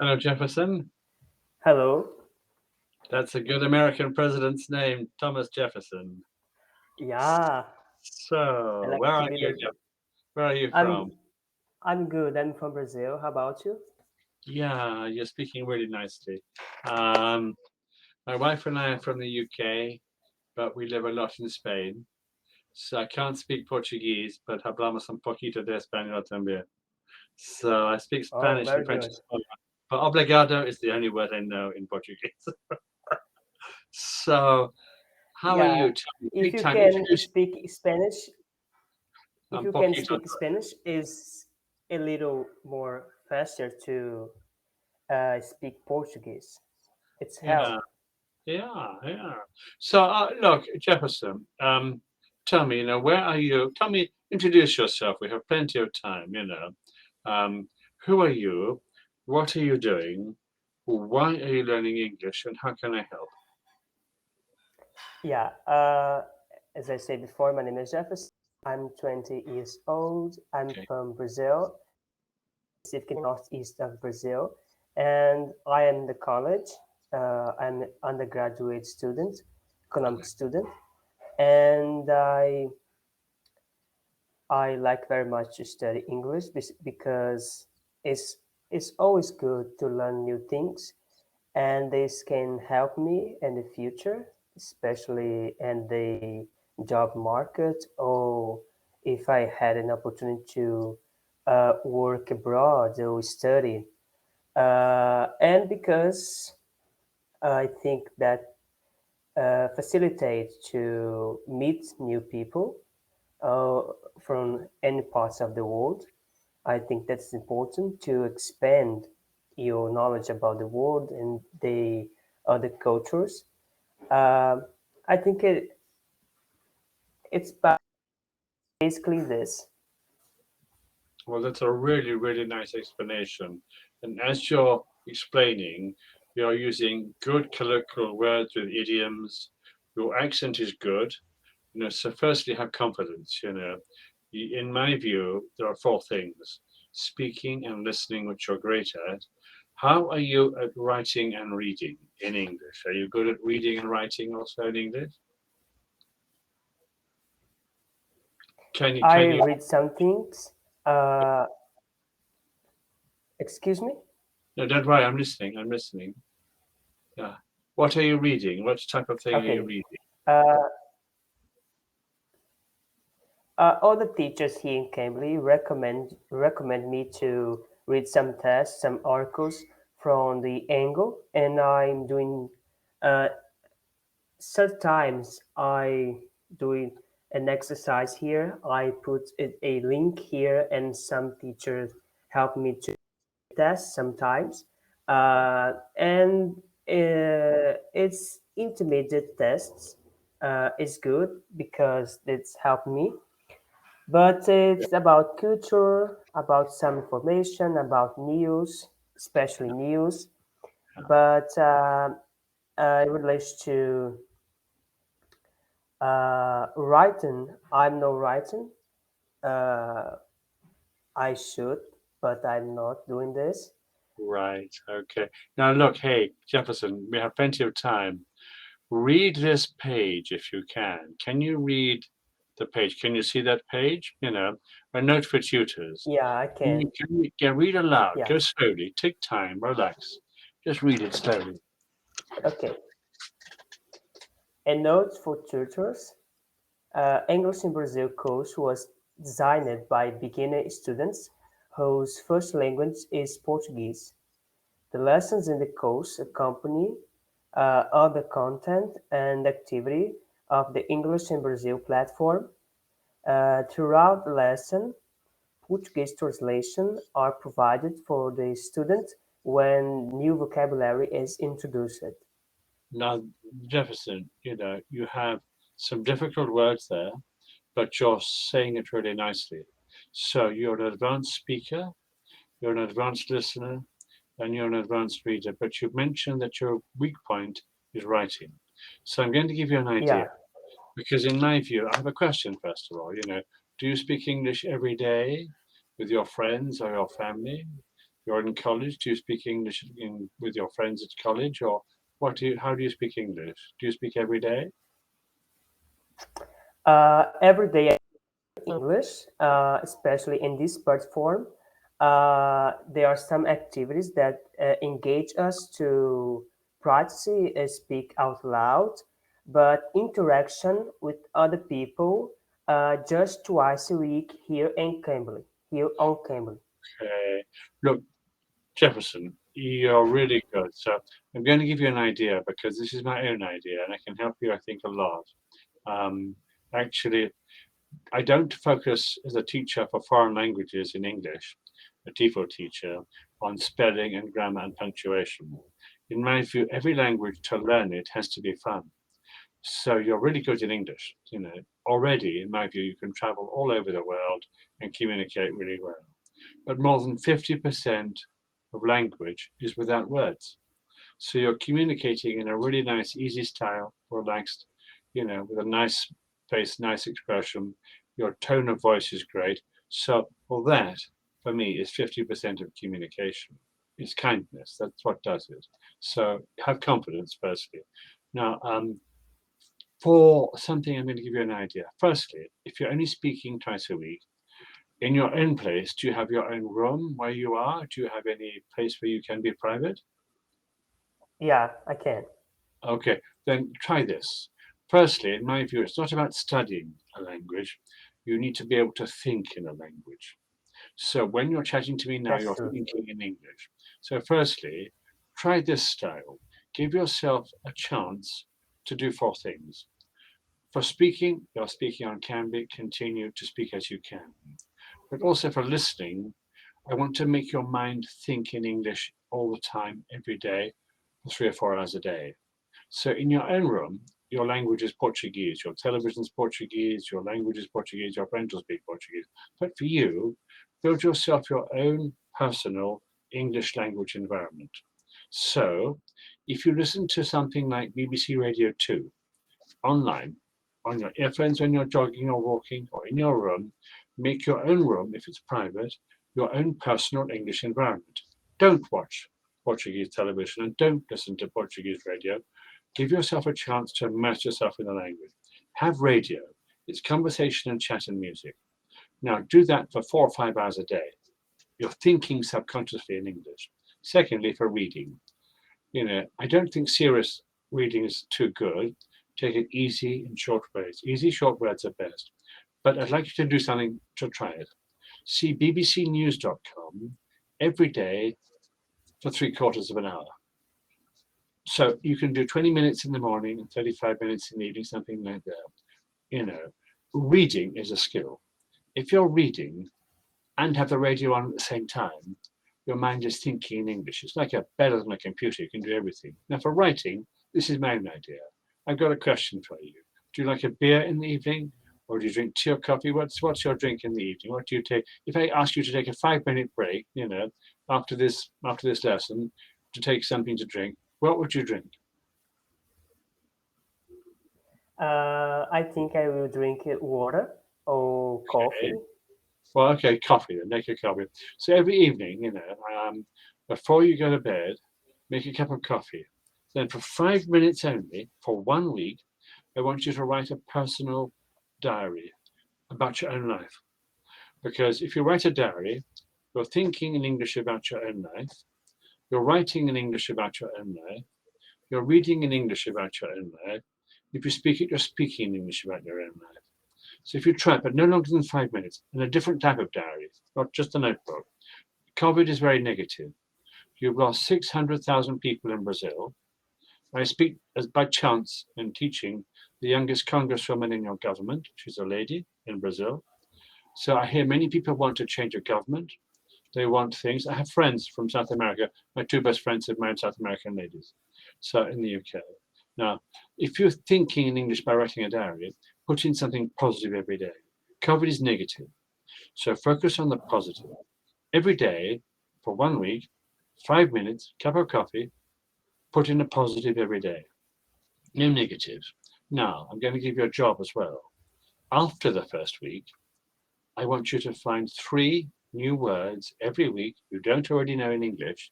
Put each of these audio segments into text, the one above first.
Hello, Jefferson. Hello. That's a good American president's name, Thomas Jefferson. Yeah, I So, like where to are be you, the. Jeff? Where are you I'm from? I'm good. I'm from Brazil. How about you? Yeah, you're speaking really nicely. Um, my wife and I are from the UK, but we live a lot in Spain. So I can't speak Portuguese, but hablamos un poquito de español también. So I speak Oh, Spanish and very French good. as well. But obrigado is the only word I know in Portuguese. So, how are Yeah, you? Tell me, if big you time. can Introduce speak Spanish, if un you can poquito. speak Spanish, is a little more faster to speak Portuguese. It's Yeah. help. Yeah, yeah. So, look, Jefferson, tell me, where are you? Tell me, introduce yourself. We have plenty of time. Um, who are you? What are you doing? Why are you learning English? And how can I help? Yeah. As I said before, my name is Jefferson. I'm 20 years old. I'm Okay, from Brazil, specifically northeast of Brazil, and I am in the college. I'm an undergraduate student, economic student, and I like very much to study English because it's it's always good to learn new things, and this can help me in the future, especially in the job market, or if I had an opportunity to work abroad or study. And because I think that facilitate to meet new people uh, from any parts of the world. I think that's important to expand your knowledge about the world and the other cultures. Um, I think it's basically this. well, that's a really, really nice explanation. And as you're explaining, you're using good colloquial words with idioms. Your accent is good. So firstly, have confidence. In my view, there are four things: speaking and listening, which you're great at. How are you at writing and reading in English? Are you good at reading and writing also in English? Can you, I can you, read some things. Uh, excuse me. no, don't worry, I'm listening. Yeah. What are you reading? What type of thing are you Okay. reading? Uh, all the teachers here in Cambly recommend me to read some tests, some articles from the angle, and I'm doing. Uh, Sometimes I do an exercise here. I put a link here, and some teachers help me to test sometimes. And it's intermediate tests. It's good because it's helped me, but it's about culture, about some information, about news, especially news. But in relation to writing, I'm no writing. Uh, I should, but I'm not doing this. Right. Okay. Now look, hey, Jefferson, we have plenty of time. Read this page if you can. Can you read the page? Can you see that page? A note for tutors. Yeah, I can. Can read aloud. Yeah. Go slowly. Take time. Relax. Just read it slowly. Okay. A note for tutors. English in Brazil course was designed by beginner students whose first language is Portuguese. The lessons in the course accompany other content and activity of the English in Brazil platform. Throughout the lesson, Portuguese translation are provided for the student when new vocabulary is introduced. Now, Jefferson, you have some difficult words there, but you're saying it really nicely. So you're an advanced speaker, you're an advanced listener, and you're an advanced reader, but you've mentioned that your weak point is writing. So I'm going to give you an idea, Yeah, because in my view, I have a question first of all. Do you speak English every day with your friends or your family? You're in college. Do you speak English with your friends at college, or how do you speak English? Do you speak every day? Every day English, especially in this platform. There are some activities that engage us to practice speak out loud, but interaction with other people just twice a week here on Cambly. Look, Jefferson, you're really good. So I'm going to give you an idea because this is my own idea, and I can help you, I think, a lot. Um, Actually, I don't focus as a teacher for foreign languages in English, a TEFL teacher, on spelling and grammar and punctuation. In my view, every language to learn it has to be fun. So you're really good in English. Already, in my view, you can travel all over the world and communicate really well. But more than 50% of language is without words. So you're communicating in a really nice, easy style, relaxed, with a nice face, nice expression. Your tone of voice is great. So, well, that for me is 50% of communication. It's kindness. That's what does it. So have confidence, firstly. Now, for something, I'm going to give you an idea. Firstly, if you're only speaking twice a week, in your own place, do you have your own room where you are? Do you have any place where you can be private? Yeah, I can. Okay, then try this. Firstly, in my view, it's not about studying a language. You need to be able to think in a language. So when you're chatting to me now, That's you're true. thinking in English. So firstly, try this style. Give yourself a chance to do four things. For speaking, you're speaking on Cambly, continue to speak as you can. But also for listening, I want to make your mind think in English all the time, every day, for 3 or 4 hours a day. So in your own room, your language is Portuguese, your television's Portuguese, your language is Portuguese, your friends will speak Portuguese. But for you, build yourself your own personal English language environment. So if you listen to something like BBC Radio 2 online, on your earphones when you're jogging or walking, or in your room, make your own room, if it's private, your own personal English environment. Don't watch Portuguese television and don't listen to Portuguese radio. Give yourself a chance to immerse yourself in the language. Have radio. It's conversation and chat and music. Now do that for 4 or 5 hours a day. You're thinking subconsciously in English. Secondly, for reading. I don't think serious reading is too good. Take it easy and short words. Easy short words are best. But I'd like you to do something to try it. See bbcnews.com every day for 3/4 of an hour. So you can do 20 minutes in the morning and 35 minutes in the evening, something like that. You know, Reading is a skill. If you're reading and have the radio on at the same time, your mind is thinking in English. It's like better than a computer. You can do everything. Now, for writing, this is my own idea. I've got a question for you. Do you like a beer in the evening, or do you drink tea or coffee? What's your drink in the evening? What do you take? If I ask you to take a 5 minute break, after this lesson, to take something to drink, what would you drink? I think I will drink water or Okay. coffee. Well, okay, coffee then. Make a coffee. So every evening, before you go to bed, make a cup of coffee. Then for 5 minutes only, for 1 week, I want you to write a personal diary about your own life. Because if you write a diary, you're thinking in English about your own life, you're writing in English about your own life, you're reading in English about your own life. If you speak it, you're speaking in English about your own life. So if you try, but no longer than 5 minutes, in a different type of diary, not just a notebook. COVID is very negative. You've lost 600,000 people in Brazil. I speak as by chance in teaching the youngest congresswoman in your government. She's a lady in Brazil. So I hear many people want to change a government. They want things. I have friends from South America. My two best friends have married South American ladies. So in the UK. Now, if you're thinking in English by writing a diary, put in something positive every day. COVID is negative. So focus on the positive. Every day for 1 week, 5 minutes, cup of coffee, put in a positive every day. No negatives. Now, I'm going to give you a job as well. After the first week, I want you to find 3 new words every week you don't already know in English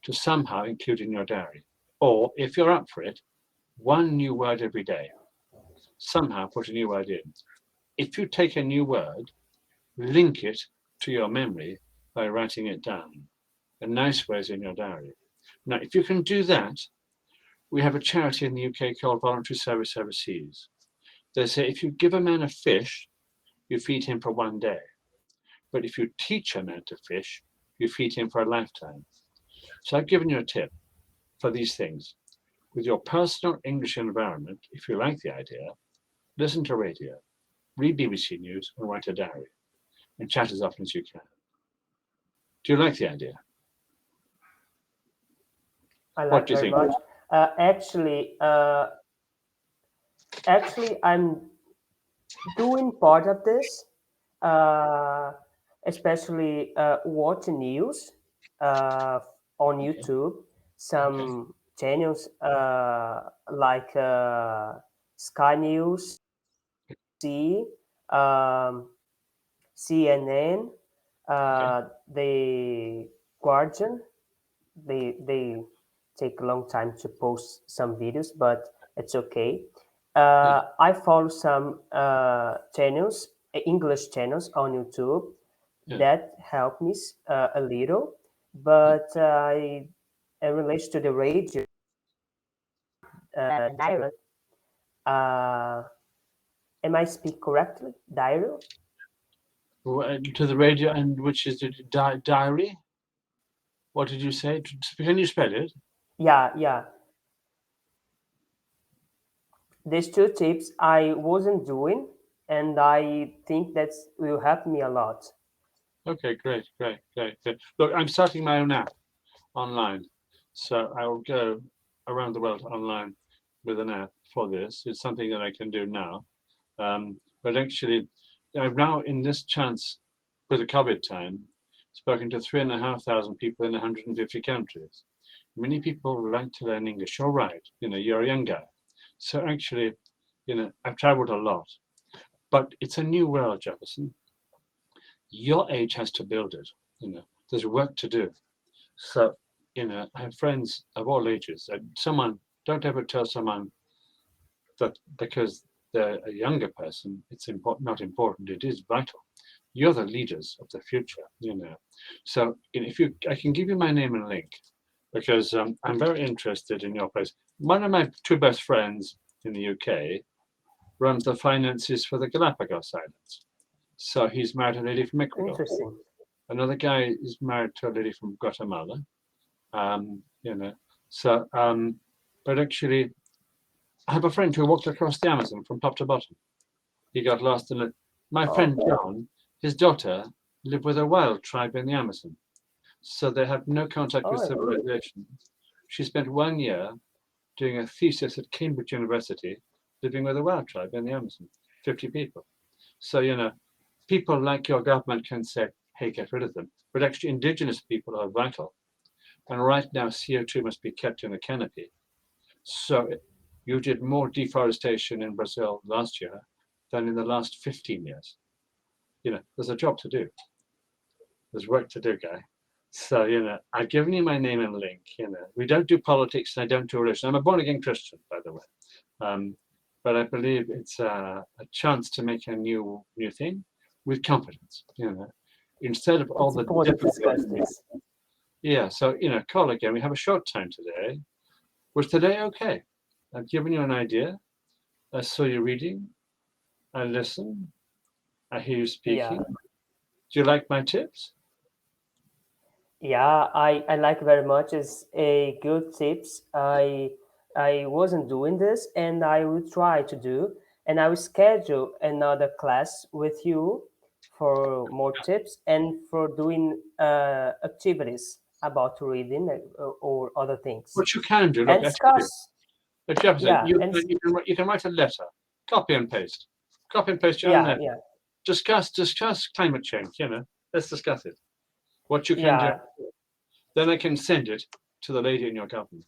to somehow include in your diary. Or if you're up for it, one new word every day. Somehow put a new word in. If you take a new word, link it to your memory by writing it down. A nice way is in your diary. Now, if you can do that, we have a charity in the UK called Voluntary Service Overseas. They say if you give a man a fish, you feed him for one day. But if you teach a man to fish, you feed him for a lifetime. So I've given you a tip for these things. With your personal English environment, if you like the idea, listen to radio, read BBC News, and write a diary, and chat as often as you can. Do you like the idea? I What like do you very think? much. Actually, I'm doing part of this, uh, especially watching news uh, on Okay, YouTube. okay, Some channels like Sky News, C, um, CNN, okay, the Guardian. They take a long time to post some videos, but it's okay. yeah, I follow some channels, English channels on YouTube yeah, that help me a little, yeah. but in relation to the radio diary, uh, am I speak correctly? Diary? To the radio, and which is the diary? What did you say? Can you spell it? Yeah, yeah. These two tips I wasn't doing, and I think that will help me a lot. Okay, great, great, great, great. Look, I'm starting my own app online, so I will go around the world online with an app for this. It's something that I can do now. But actually, I've now, in this chance, with the COVID time, spoken to 3,500 people in 150 countries. Many people like to learn English. You're right. You're a young guy. So actually, I've traveled a lot, but it's a new world, Jefferson. Your age has to build it. There's work to do. So, I have friends of all ages. Don't ever tell someone that because they're a younger person, it's not important. It is vital. You're the leaders of the future. So, if I can give you my name and link because I'm very interested in your place. One of my two best friends in the UK runs the finances for the Galapagos Islands. So he's married a lady from Ecuador. Interesting. Another guy is married to a lady from Guatemala. Um, you know, so but actually, I have a friend who walked across the Amazon from top to bottom. He got lost in it. My Oh, friend John, his daughter, lived with a wild tribe in the Amazon, so they had no contact with oh, civilization. She spent 1 year doing a thesis at Cambridge University, living with a wild tribe in the Amazon, 50 people. So, people like your government can say, hey, get rid of them. But actually, indigenous people are vital. And right now, CO2 must be kept in a canopy. So you did more deforestation in Brazil last year than in the last 15 years. There's a job to do. There's work to do, guy. So, I've given you my name and link. We don't do politics and I don't do religion. I'm a born again Christian, by the way. Um, but I believe it's a chance to make a new thing with confidence. Instead of all it's the important to discuss difficulty. this. Yeah. So call again. We have a short time today. Was today okay? I've given you an idea. I saw you reading. I listen. I hear you Yeah, speaking. Do you like my tips? yeah, I like very much. It's a good tips. I wasn't doing this, and I will try to do. And I will schedule another class with you for more tips and for doing activities about reading or other things What you can do, and look, I tell you, discuss. Jefferson, Yeah, you, and you can write a letter, copy and paste your own yeah, letter. yeah, Discuss climate change. Let's discuss it. What you can do. yeah, Then I can send it to the lady in your government.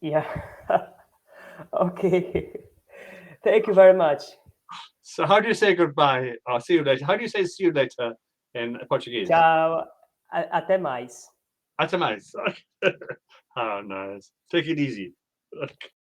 yeah. Okay. Thank you very much. So how do you say goodbye or see you later? How do you say see you later in Portuguese? Tchau, até mais. Até mais. Oh, nice. Take it easy.